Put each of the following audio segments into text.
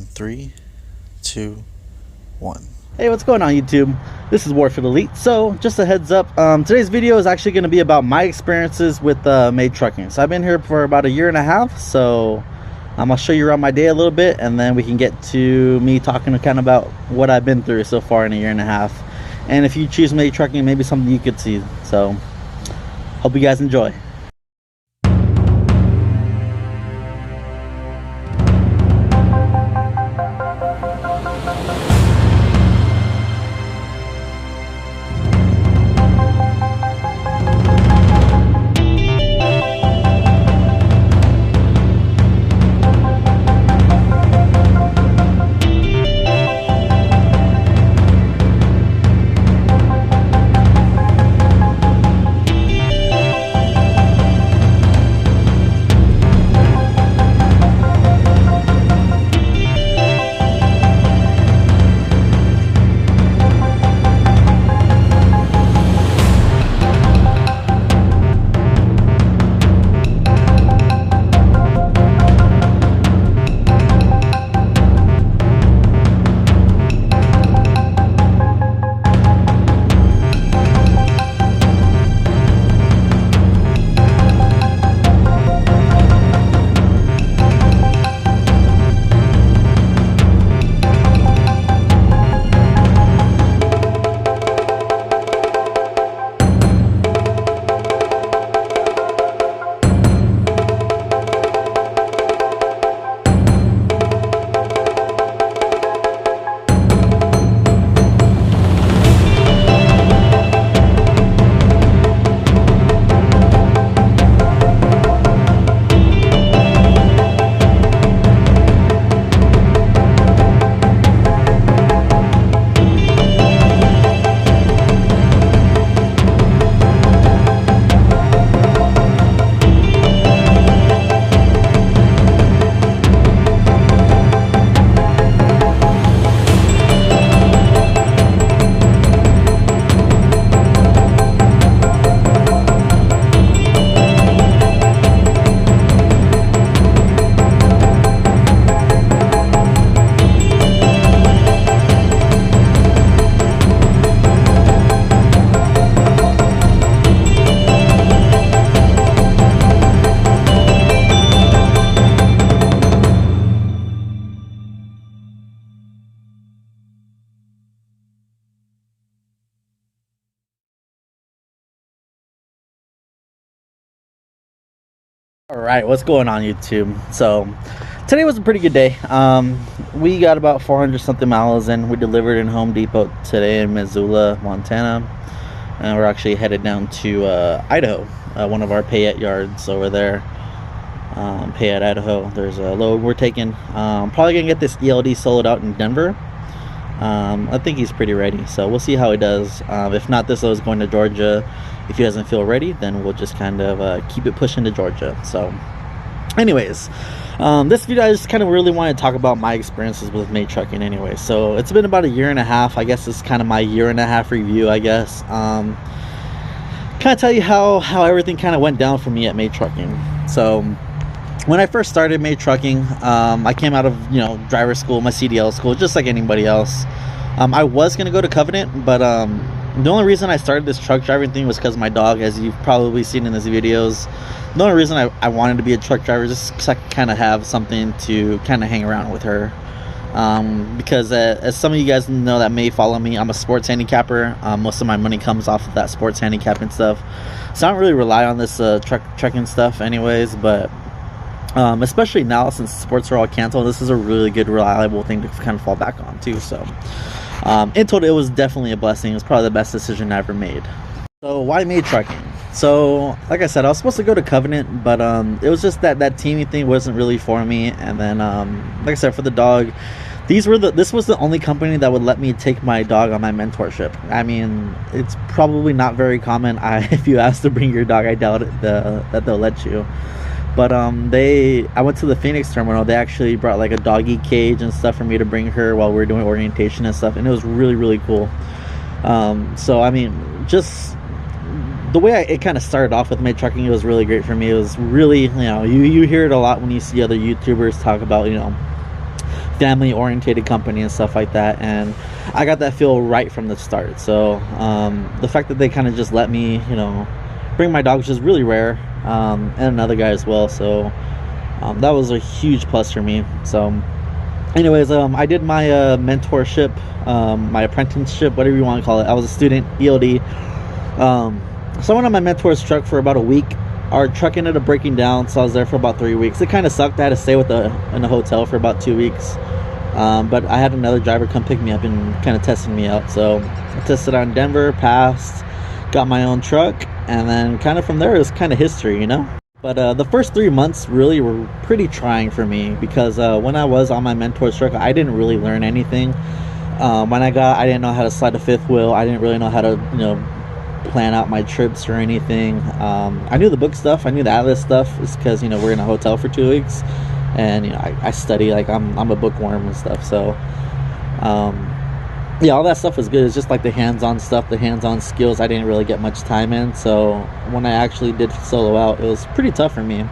Three, two, one. Hey, what's going on YouTube? This is Warfield Elite. So just a heads up, today's video is actually going to be about my experiences with Made Trucking. So I've been here for about a year and a half, so I'll show you around my day a little bit, and then we can get to me talking kind of about what I've been through so far in a year and a half. And if you choose Made Trucking, maybe something you could see. So hope you guys enjoy. Alright, what's going on YouTube? So today was a pretty good day. We got about 400 something miles in. We delivered in Home Depot today in Missoula, Montana, and we're actually headed down to Idaho, one of our Payette yards over there. Payette, Idaho. There's a load we're taking. Probably gonna get this ELD sold out in Denver. I think he's pretty ready, so we'll see how he does. If not, this load is going to Georgia. If he doesn't feel ready, then we'll just kind of keep it pushing to Georgia. So anyways, this video I just kind of really want to talk about my experiences with Made Trucking anyway. So it's been about a year and a half. I guess it's kind of my year and a half review, I guess. Kind of tell you how everything kind of went down for me at Made Trucking. So when I first started Made Trucking, I came out of driver school, my CDL school, just like anybody else. I was gonna go to Covenant, but the only reason I started this truck driving thing was because of my dog, as you've probably seen in these videos. The only reason I wanted to be a truck driver is just because I could kind of have something to kind of hang around with her. Because as some of you guys know that may follow me, I'm a sports handicapper. Most of my money comes off of that sports handicapping stuff, so I don't really rely on this trucking stuff anyways. But especially now, since sports are all canceled, this is a really good, reliable thing to kind of fall back on too. So in total, it was definitely a blessing. It was probably the best decision I ever made. So why Made Trucking? So like I said, I was supposed to go to Covenant, but it was just that teaming thing wasn't really for me. And then like I said, for the dog, this was the only company that would let me take my dog on my mentorship. I mean, it's probably not very common. If you ask to bring your dog, I doubt it, that they'll let you. But I went to the Phoenix terminal. They actually brought like a doggy cage and stuff for me to bring her while we were doing orientation and stuff, and it was really cool. So I mean, just the way it kind of started off with Made Trucking, it was really great for me. It was really, you hear it a lot when you see other YouTubers talk about, family orientated company and stuff like that, and I got that feel right from the start. So the fact that they kind of just let me, you know, bring my dogs, is really rare, and another guy as well. So that was a huge plus for me. So anyways, I did my mentorship, my apprenticeship, whatever you want to call it. I was a student ELD. So I went on my mentor's truck for about a week. Our truck ended up breaking down, so I was there for about 3 weeks. It kind of sucked. I had to stay in a hotel for about 2 weeks, but I had another driver come pick me up and kind of testing me out. So I tested out in Denver, passed, got my own truck, and then kind of from there it was kind of history, you know. But the first 3 months really were pretty trying for me, because when I was on my mentor's truck, I didn't really learn anything. When I didn't know how to slide a fifth wheel. I didn't really know how to, you know, plan out my trips or anything. I knew the book stuff, I knew the Atlas stuff. It's because, you know, we're in a hotel for 2 weeks, and you know, I study, like I'm a bookworm and stuff. So yeah, all that stuff was good. It's just like the hands-on stuff, the hands-on skills, I didn't really get much time in. So when I actually did solo out, it was pretty tough for me.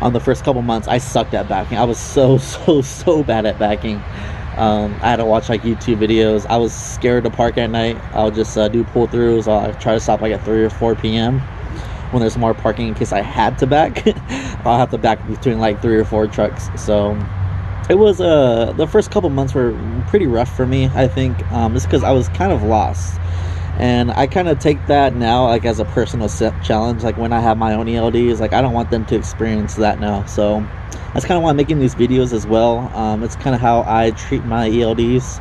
On the first couple months, I sucked at backing. I was so bad at backing. I had to watch like YouTube videos. I was scared to park at night. I'll just do pull-throughs. I'll try to stop like at 3 or 4 p.m. when there's more parking, in case I had to back. I'll have to back between like 3 or 4 trucks. So it was the first couple months were pretty rough for me, I think, just because I was kind of lost. And I kind of take that now like as a personal challenge. Like when I have my own ELDs, like I don't want them to experience that now. So that's kind of why I'm making these videos as well. It's kind of how I treat my ELDs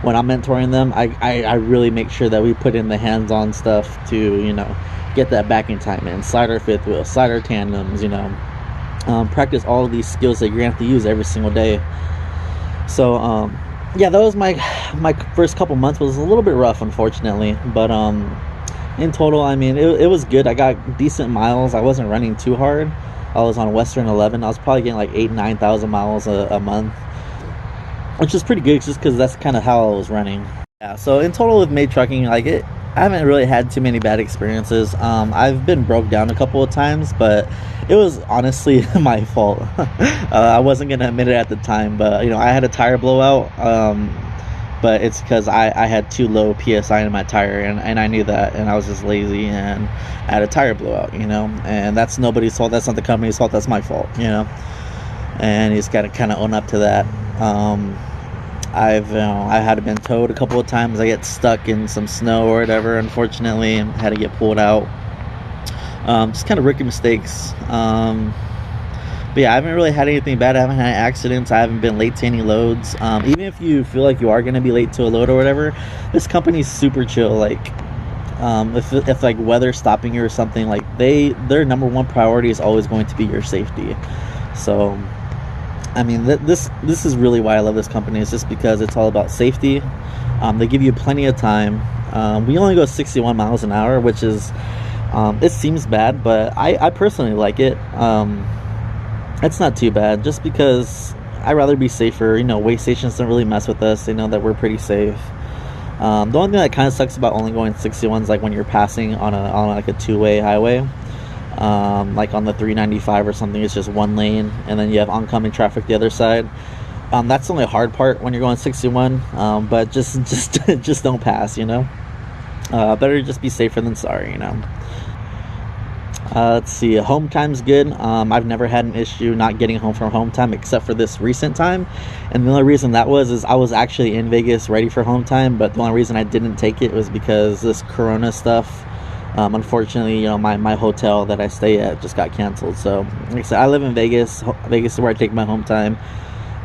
when I'm mentoring them. I really make sure that we put in the hands-on stuff to, you know, get that backing time in, slider fifth wheel, slider tandems, you know, practice all of these skills that you're gonna have to use every single day. So yeah, that was my first couple months. Was a little bit rough, unfortunately, but in total, I mean, it was good. I got decent miles. I wasn't running too hard. I was on Western 11. I was probably getting like 8,000-9,000 miles a month, which is pretty good, just because that's kind of how I was running. Yeah, so in total with Made Trucking, like I haven't really had too many bad experiences. I've been broke down a couple of times, but it was honestly my fault. I wasn't gonna admit it at the time, but you know, I had a tire blowout, but it's because I had too low PSI in my tire, and I knew that, and I was just lazy, and I had a tire blowout, you know. And that's nobody's fault. That's not the company's fault. That's my fault, you know. And you just got to kind of own up to that. I had been towed a couple of times. I get stuck in some snow or whatever, unfortunately, and had to get pulled out. Just kind of rookie mistakes. But yeah, I haven't really had anything bad. I haven't had accidents. I haven't been late to any loads. Even if you feel like you are going to be late to a load or whatever, this company's super chill. Like if like weather stopping you or something, like their number one priority is always going to be your safety. So I mean, this is really why I love this company. It's just because it's all about safety. They give you plenty of time. We only go 61 miles an hour, which is it seems bad, but I personally like it. It's not too bad, just because I'd rather be safer. You know, weigh stations don't really mess with us. They know that we're pretty safe. The only thing that kind of sucks about only going 61 is like when you're passing on like a two-way highway, like on the 395 or something. It's just one lane, and then you have oncoming traffic the other side. That's the only hard part when you're going 61. But just don't pass, you know. Better just be safer than sorry, you know. Let's see, home time's good. I've never had an issue not getting home from home time, except for this recent time. And the only reason that is I was actually in Vegas ready for home time, but the only reason I didn't take it was because this Corona stuff. Unfortunately, you know, my hotel that I stay at just got canceled. So like I said, I live in Vegas. Vegas is where I take my home time.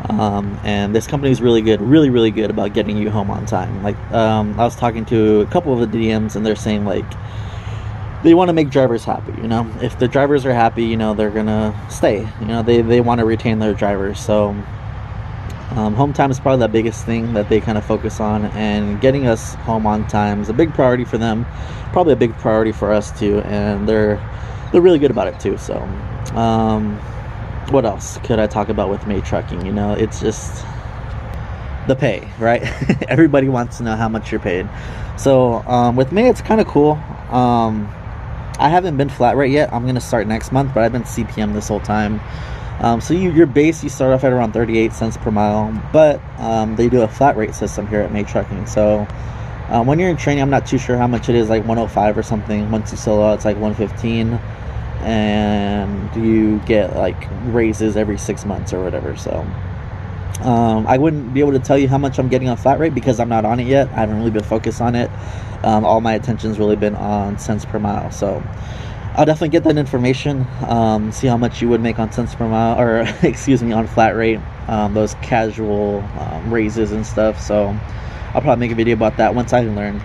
And this company is really good, really good about getting you home on time. Like I was talking to a couple of the DMs, and they're saying like they want to make drivers happy. You know, if the drivers are happy, you know, they're gonna stay. You know, they want to retain their drivers. So home time is probably the biggest thing that they kind of focus on, and getting us home on time is a big priority for them, probably a big priority for us too, and they're really good about it too. So what else could I talk about with Made Trucking? You know, it's just the pay, right? Everybody wants to know how much you're paid. So with May, it's kind of cool. I haven't been flat rate yet. I'm gonna start next month, but I've been CPM this whole time. So your base, you start off at around 38 cents per mile, but they do a flat rate system here at May Trucking. So when you're in training, I'm not too sure how much it is, like 105 or something. Once you solo out, it's like 115, and you get like raises every 6 months or whatever. So I wouldn't be able to tell you how much I'm getting on flat rate because I'm not on it yet. I haven't really been focused on it. All my attention's really been on cents per mile. So I'll definitely get that information, see how much you would make on cents per mile, or excuse me, on flat rate, those casual raises and stuff. So I'll probably make a video about that once I learn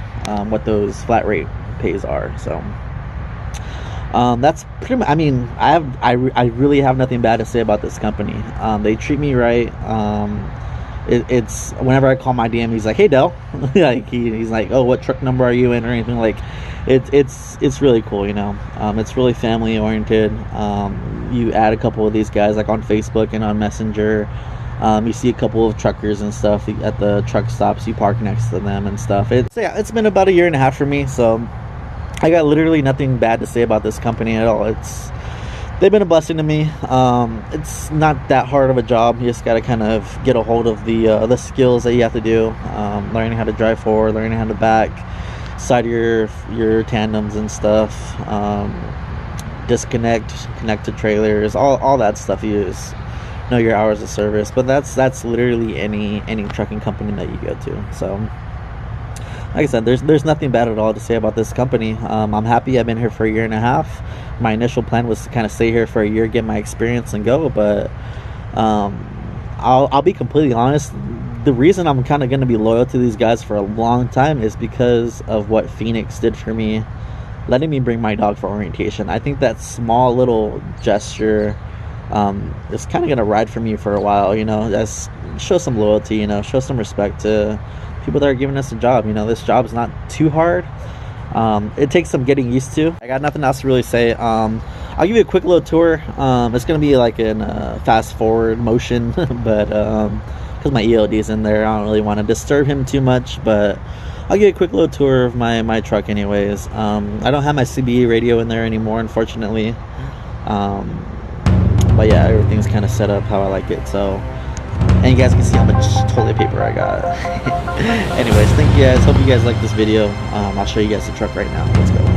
what those flat rate pays are. So that's pretty much, I mean, I really have nothing bad to say about this company. They treat me right. It's whenever I call my DM, he's like, "Hey Dell," like he's like, "Oh, what truck number are you in?" or anything. Like it's really cool, you know. It's really family oriented. You add a couple of these guys like on Facebook and on Messenger. You see a couple of truckers and stuff at the truck stops. You park next to them and stuff. It's been about a year and a half for me, so I got literally nothing bad to say about this company at all. They've been a blessing to me. It's not that hard of a job. You just got to kind of get a hold of the skills that you have to do. Learning how to drive forward, learning how to back, side your tandems and stuff. Disconnect, connect to trailers, all that stuff. You just know your hours of service. But that's literally any trucking company that you go to. So like I said, there's nothing bad at all to say about this company. I'm happy. I've been here for a year and a half. My initial plan was to kind of stay here for a year, get my experience, and go. But I'll be completely honest. The reason I'm kind of going to be loyal to these guys for a long time is because of what Phoenix did for me, letting me bring my dog for orientation. I think that small little gesture is kind of going to ride for me for a while. You know, just show some loyalty. You know, show some respect to people that are giving us a job. You know, this job's not too hard. It takes some getting used to. I got nothing else to really say. I'll give you a quick little tour. It's gonna be like in fast forward motion, but because my ELD is in there, I don't really want to disturb him too much. But I'll give you a quick little tour of my truck anyways. I don't have my CBE radio in there anymore, unfortunately. But yeah, everything's kind of set up how I like it. So, and you guys can see how much toilet paper I got. Anyways, thank you guys. Hope you guys like this video. I'll show you guys the truck right now. Let's go.